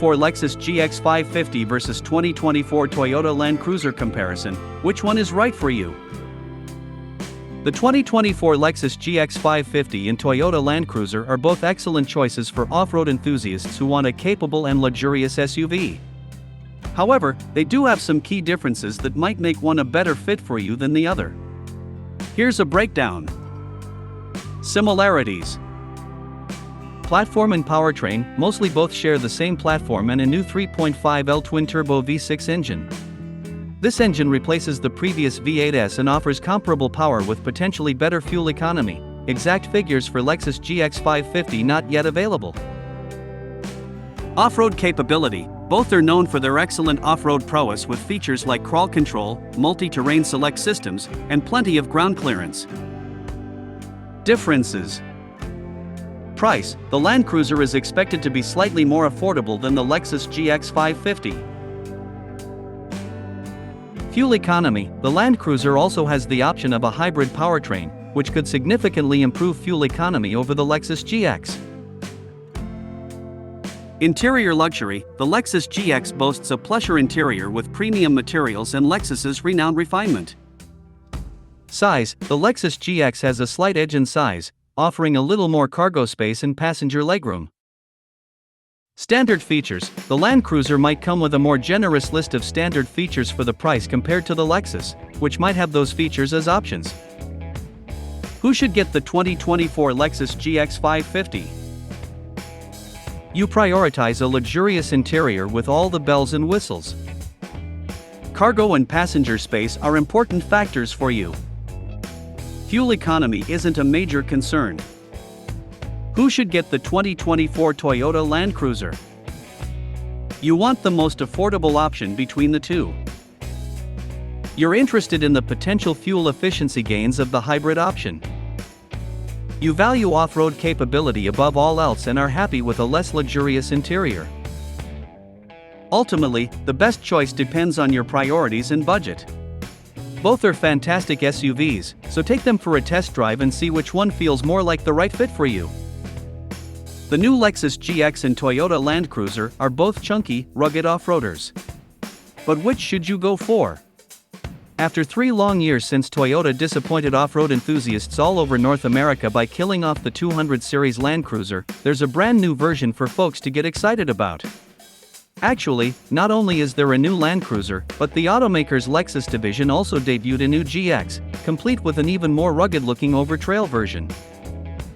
2024 Lexus GX 550 versus 2024 Toyota Land Cruiser comparison, which one is right for you? The 2024 Lexus GX 550 and Toyota Land Cruiser are both excellent choices for off-road enthusiasts who want a capable and luxurious SUV. However, they do have some key differences that might make one a better fit for you than the other. Here's a breakdown. Similarities. Platform and powertrain, mostly both share the same platform and a new 3.5L twin-turbo V6 engine. This engine replaces the previous V8s and offers comparable power with potentially better fuel economy. Exact figures for Lexus GX 550 not yet available. Off-road capability. Both are known for their excellent off-road prowess with features like crawl control, multi-terrain select systems, and plenty of ground clearance. Differences. Price. The Land Cruiser is expected to be slightly more affordable than the Lexus GX 550. Fuel economy. The Land Cruiser also has the option of a hybrid powertrain, which could significantly improve fuel economy over the Lexus GX. Interior luxury. The Lexus GX boasts a plusher interior with premium materials and Lexus's renowned refinement. Size. The Lexus GX has a slight edge in size, offering a little more cargo space and passenger legroom. Standard features. The Land Cruiser might come with a more generous list of standard features for the price compared to the Lexus, which might have those features as options. Who should get the 2024 Lexus GX 550? You prioritize a luxurious interior with all the bells and whistles. Cargo and passenger space are important factors for you. Fuel economy isn't a major concern. Who should get the 2024 Toyota Land Cruiser? You want the most affordable option between the two. You're interested in the potential fuel efficiency gains of the hybrid option. You value off-road capability above all else and are happy with a less luxurious interior. Ultimately, the best choice depends on your priorities and budget. Both are fantastic SUVs, so take them for a test drive and see which one feels more like the right fit for you. The new Lexus GX and Toyota Land Cruiser are both chunky, rugged off-roaders. But which should you go for? After 3 long years since Toyota disappointed off-road enthusiasts all over North America by killing off the 200 series Land Cruiser, there's a brand new version for folks to get excited about. Actually, not only is there a new Land Cruiser, but the automaker's Lexus division also debuted a new GX, complete with an even more rugged-looking over-trail version.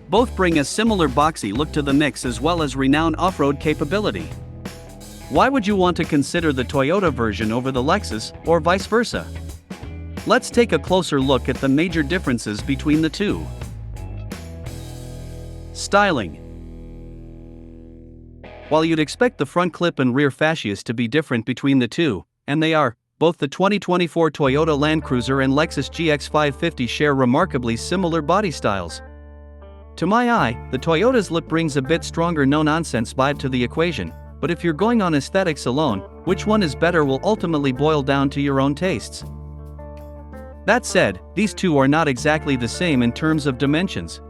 Both bring a similar boxy look to the mix as well as renowned off-road capability. Why would you want to consider the Toyota version over the Lexus, or vice versa? Let's take a closer look at the major differences between the two. Styling. While you'd expect the front clip and rear fascias to be different between the two, and they are, both the 2024 Toyota Land Cruiser and Lexus GX 550 share remarkably similar body styles. To my eye, the Toyota's look brings a bit stronger no-nonsense vibe to the equation, but if you're going on aesthetics alone, which one is better will ultimately boil down to your own tastes. That said, these two are not exactly the same in terms of dimensions.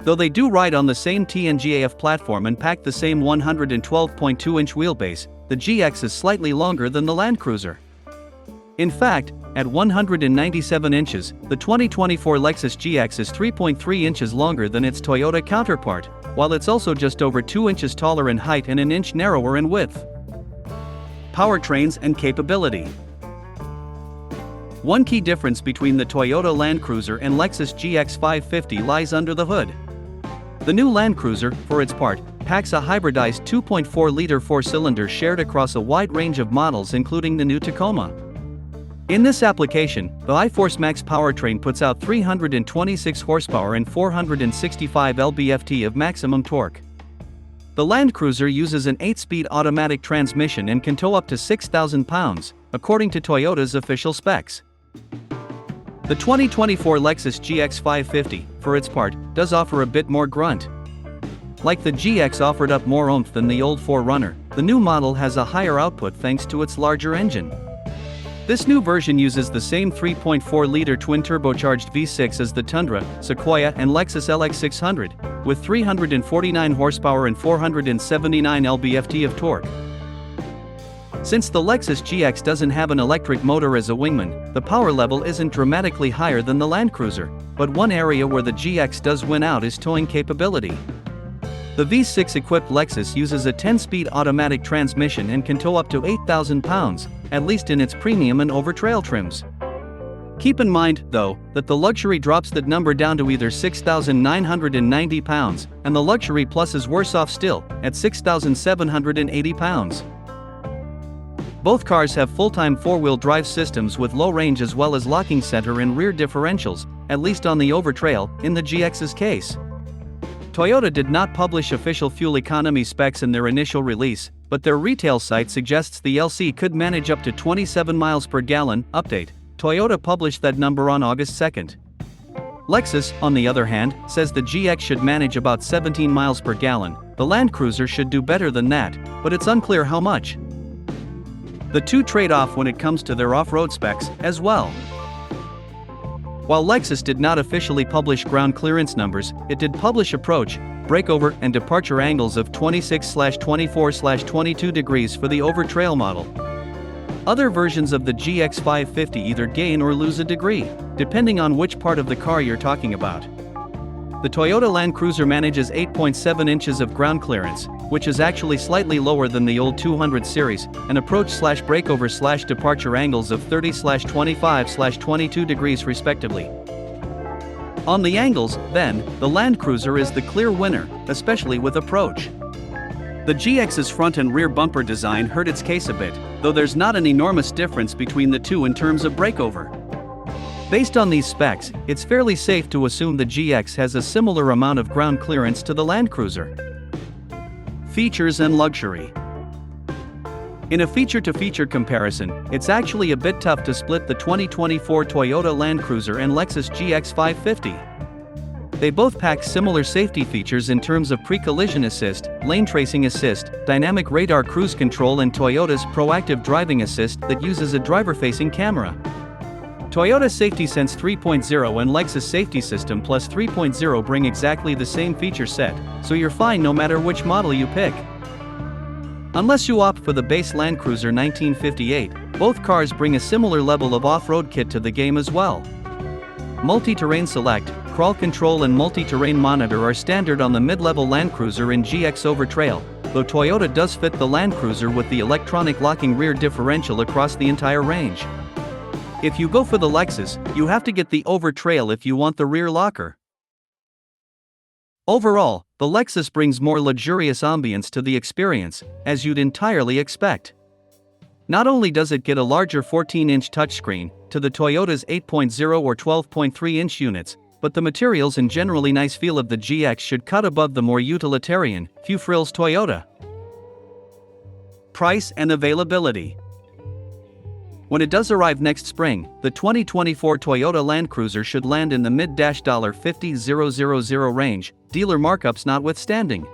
Though they do ride on the same TNGAF platform and pack the same 112.2-inch wheelbase, the GX is slightly longer than the Land Cruiser. In fact, at 197 inches, the 2024 Lexus GX is 3.3 inches longer than its Toyota counterpart, while it's also just over 2 inches taller in height and an inch narrower in width. Powertrains and capability. One key difference between the Toyota Land Cruiser and Lexus GX 550 lies under the hood. The new Land Cruiser, for its part, packs a hybridized 2.4-liter 4-cylinder shared across a wide range of models including the new Tacoma. In this application, the iForce Max powertrain puts out 326 horsepower and 465 lb-ft of maximum torque. The Land Cruiser uses an 8-speed automatic transmission and can tow up to 6,000 pounds, according to Toyota's official specs. The 2024 Lexus GX 550, for its part, does offer a bit more grunt. Like the GX offered up more oomph than the old 4Runner, the new model has a higher output thanks to its larger engine. This new version uses the same 3.4-liter twin-turbocharged V6 as the Tundra, Sequoia and Lexus LX600, with 349 horsepower and 479 lb-ft of torque. Since the Lexus GX doesn't have an electric motor as a wingman, the power level isn't dramatically higher than the Land Cruiser, but one area where the GX does win out is towing capability. The V6-equipped Lexus uses a 10-speed automatic transmission and can tow up to 8,000 pounds, at least in its premium and over-trail trims. Keep in mind, though, that the Luxury drops that number down to either 6,990 pounds, and the Luxury Plus is worse off still, at 6,780 pounds. Both cars have full-time four-wheel drive systems with low range as well as locking center and rear differentials, at least on the over-trail, in the GX's case. Toyota did not publish official fuel economy specs in their initial release, but their retail site suggests the LC could manage up to 27 miles per gallon. Update: Toyota published that number on August 2nd. Lexus, on the other hand, says the GX should manage about 17 miles per gallon. The Land Cruiser should do better than that, but it's unclear how much. The two trade off when it comes to their off-road specs, as well. While Lexus did not officially publish ground clearance numbers, it did publish approach, breakover, and departure angles of 26/24/22 degrees for the over-trail model. Other versions of the GX 550 either gain or lose a degree, depending on which part of the car you're talking about. The Toyota Land Cruiser manages 8.7 inches of ground clearance, which is actually slightly lower than the old 200 series, and approach/breakover/departure angles of 30/25/22 degrees respectively. On the angles, then, the Land Cruiser is the clear winner, especially with approach. The GX's front and rear bumper design hurt its case a bit, though there's not an enormous difference between the two in terms of breakover. Based on these specs, it's fairly safe to assume the GX has a similar amount of ground clearance to the Land Cruiser. Features and luxury. In a feature-to-feature comparison, it's actually a bit tough to split the 2024 Toyota Land Cruiser and Lexus GX 550. They both pack similar safety features in terms of pre-collision assist, lane tracing assist, dynamic radar cruise control, and Toyota's proactive driving assist that uses a driver-facing camera. Toyota Safety Sense 3.0 and Lexus Safety System Plus 3.0 bring exactly the same feature set, so you're fine no matter which model you pick. Unless you opt for the base Land Cruiser 1958, both cars bring a similar level of off-road kit to the game as well. Multi-terrain select, crawl control and multi-terrain monitor are standard on the mid-level Land Cruiser and GX over-trail, though Toyota does fit the Land Cruiser with the electronic locking rear differential across the entire range. If you go for the Lexus, you have to get the over-trail if you want the rear locker. Overall, the Lexus brings more luxurious ambience to the experience, as you'd entirely expect. Not only does it get a larger 14-inch touchscreen, to the Toyota's 8.0 or 12.3-inch units, but the materials and generally nice feel of the GX should cut above the more utilitarian, few-frills Toyota. Price and availability. When it does arrive next spring, the 2024 Toyota Land Cruiser should land in the mid-$50,000 range, dealer markups notwithstanding.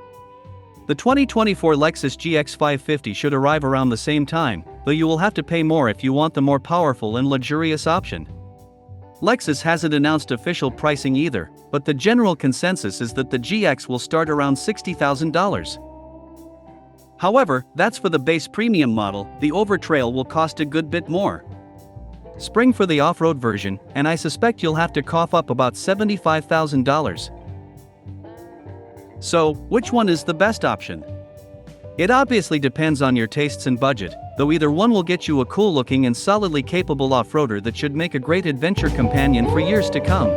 The 2024 Lexus GX 550 should arrive around the same time, though you will have to pay more if you want the more powerful and luxurious option. Lexus hasn't announced official pricing either, but the general consensus is that the GX will start around $60,000. However, that's for the base premium model. The over-trail will cost a good bit more. Spring for the off-road version, and I suspect you'll have to cough up about $75,000. So, which one is the best option? It obviously depends on your tastes and budget, though either one will get you a cool-looking and solidly capable off-roader that should make a great adventure companion for years to come.